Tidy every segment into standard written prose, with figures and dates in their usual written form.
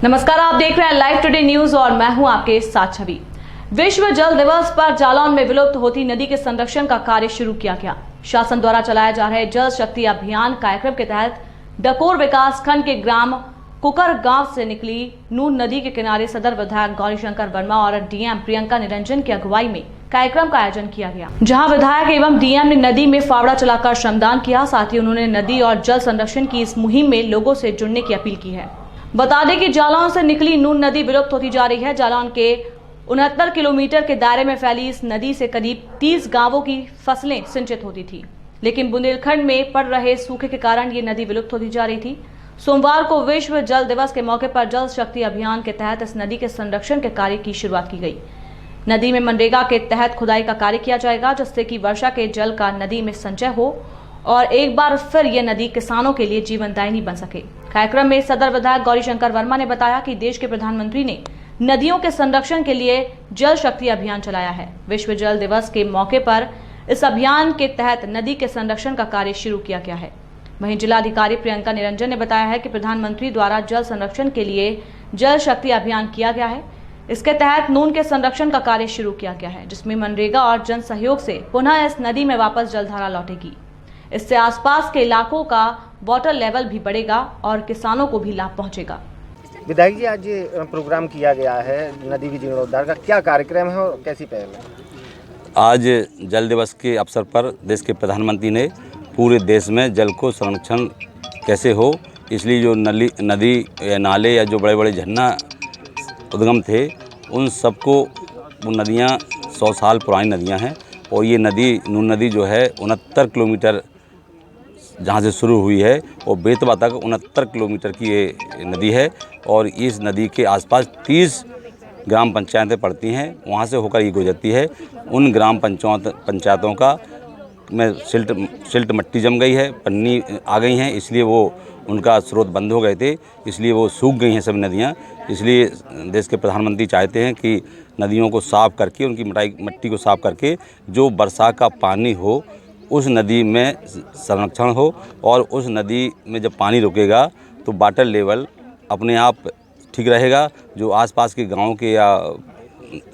नमस्कार, आप देख रहे हैं लाइव टुडे न्यूज और मैं हूं आपके साथ छवि। विश्व जल दिवस पर जालौन में विलुप्त होती नदी के संरक्षण का कार्य शुरू किया गया। शासन द्वारा चलाए जा रहे जल शक्ति अभियान कार्यक्रम के तहत डकोर विकास खंड के ग्राम कुकर गांव से निकली नून नदी के किनारे सदर विधायक गौरीशंकर वर्मा और डीएम प्रियंका निरंजन की अगुवाई में कार्यक्रम का आयोजन किया गया, जहां विधायक एवं डीएम ने नदी में फावड़ा चलाकर श्रमदान किया। साथ ही उन्होंने नदी और जल संरक्षण की इस मुहिम में लोगों से जुड़ने की अपील की है। बता दें कि जालौन से निकली नून नदी विलुप्त होती जा रही है। जालौन के 69 किलोमीटर के दायरे में फैली इस नदी से करीब 30 गांवों की फसलें सिंचित होती थी, लेकिन बुंदेलखंड में पड़ रहे सूखे के कारण ये नदी विलुप्त होती जा रही थी। सोमवार को विश्व जल दिवस के मौके पर जल शक्ति अभियान के तहत इस नदी के संरक्षण के कार्य की शुरुआत की गई। नदी में मनरेगा के तहत खुदाई का कार्य किया जाएगा, जिससे कि वर्षा के जल का नदी में संचय हो और एक बार फिर यह नदी किसानों के लिए जीवनदायिनी बन सके। कार्यक्रम में सदर विधायक गौरीशंकर वर्मा ने बताया कि देश के प्रधानमंत्री ने नदियों के संरक्षण के लिए जल शक्ति अभियान चलाया है। विश्व जल दिवस के मौके पर इस अभियान के तहत नदी के संरक्षण का कार्य शुरू किया गया है। वहीं जिलाधिकारी प्रियंका निरंजन ने बताया है कि प्रधानमंत्री द्वारा जल संरक्षण के लिए जल शक्ति अभियान किया गया है। इसके तहत नून के संरक्षण का कार्य शुरू किया गया है, जिसमें मनरेगा और जन सहयोग से पुनः इस नदी में वापस जलधारा लौटेगी। इससे आसपास के इलाकों का वाटर लेवल भी बढ़ेगा और किसानों को भी लाभ पहुंचेगा। विधायक जी, आज ये प्रोग्राम किया गया है नदी के जीर्णोद्धार का, क्या कार्यक्रम है और कैसी पहल है? आज जल दिवस के अवसर पर देश के प्रधानमंत्री ने पूरे देश में जल को संरक्षण कैसे हो, इसलिए जो नदी या नाले या जो बड़े बड़े झरना उद्गम थे उन सबको, वो नदियाँ 100 साल पुरानी नदियाँ हैं और ये नदी नून नदी जो है 69 किलोमीटर जहाँ से शुरू हुई है और बेतवा तक 69 किलोमीटर की ये नदी है और इस नदी के आसपास 30 ग्राम पंचायतें पड़ती हैं, वहाँ से होकर ये गुजरती है। उन ग्राम पंचायतों का में सिल्ट मट्टी जम गई है, पन्नी आ गई हैं, इसलिए वो उनका स्रोत बंद हो गए थे, इसलिए वो सूख गई हैं सब नदियाँ। इसलिए देश के प्रधानमंत्री चाहते हैं कि नदियों को साफ़ करके, उनकी मट्टी को साफ़ करके जो वर्षा का पानी हो उस नदी में संरक्षण हो और उस नदी में जब पानी रुकेगा तो वाटर लेवल अपने आप ठीक रहेगा। जो आसपास के गाँव के या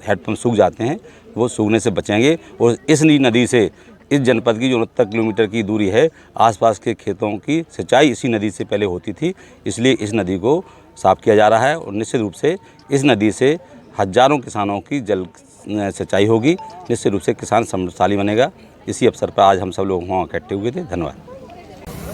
हैंडपम्प सूख जाते हैं वो सूखने से बचेंगे और इस नदी से इस जनपद की जो 69 किलोमीटर की दूरी है, आसपास के खेतों की सिंचाई इसी नदी से पहले होती थी, इसलिए इस नदी को साफ़ किया जा रहा है और निश्चित रूप से इस नदी से हजारों किसानों की जल सिंचाई होगी। निश्चित रूप से किसान समृद्धशाली बनेगा। इसी अवसर पर आज हम सब लोग वहाँ इकट्ठे हुए थे। धन्यवाद।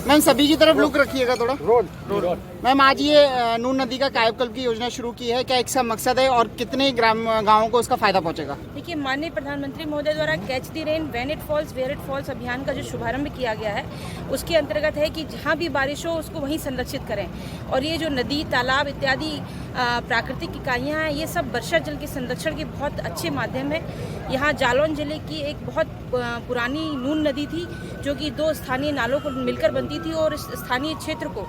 मैम, सभी की तरफ लुक रखिएगा थोड़ा। रोड। मैम, आज ये नून नदी का कायाकल्प की योजना शुरू की है, क्या इसका मकसद है और कितने गांवों को उसका फायदा पहुंचेगा? देखिए, माननीय प्रधानमंत्री महोदय द्वारा catch the rain when it falls where it falls अभियान का जो शुभारंभ किया गया है, उसके अंतर्गत है कि जहां भी बारिश हो उसको वहीं संरक्षित करें। और ये जो नदी, तालाब इत्यादि प्राकृतिक इकाइयाँ हैं, ये सब वर्षा जल के संरक्षण के बहुत अच्छे माध्यम है। यहाँ जालौन जिले की एक बहुत पुरानी नून नदी थी, जो कि 2 स्थानीय नालों को मिलकर बनती थी और इस स्थानीय क्षेत्र को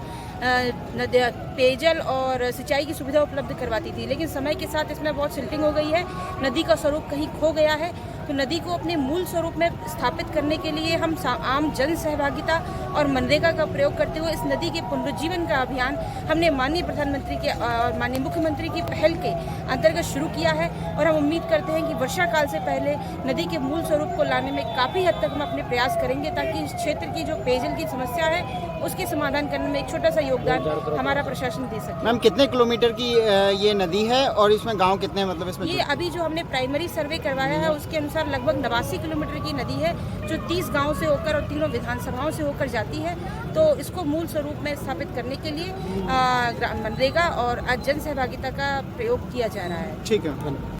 पेयजल और सिंचाई की सुविधा उपलब्ध करवाती थी। लेकिन समय के साथ इसमें बहुत सिल्टिंग हो गई है, नदी का स्वरूप कहीं खो गया है। तो नदी को अपने मूल स्वरूप में स्थापित करने के लिए हम आम जन सहभागिता और मनरेगा का प्रयोग करते हुए इस नदी के पुनरुज्जीवन का अभियान हमने माननीय प्रधानमंत्री के और माननीय मुख्यमंत्री की पहल के अंतर्गत शुरू किया है। और हम उम्मीद करते हैं कि वर्षा काल से पहले नदी के मूल स्वरूप को लाने में काफ़ी हद तक हम अपने प्रयास करेंगे, ताकि इस क्षेत्र की जो पेयजल की समस्या है उसके समाधान करने में एक छोटा सा योगदान हमारा प्रशासन दे सके। मैम, कितने किलोमीटर की ये नदी है और इसमें गांव कितने, मतलब इसमें? ये अभी जो हमने प्राइमरी सर्वे करवाया है उसके अनुसार लगभग 89 किलोमीटर की नदी है, जो 30 गांव से होकर और 3 विधानसभाओं से होकर जाती है। तो इसको मूल स्वरूप में स्थापित करने के लिए मनरेगा और जन सहभागिता का प्रयोग किया जा रहा है। ठीक है।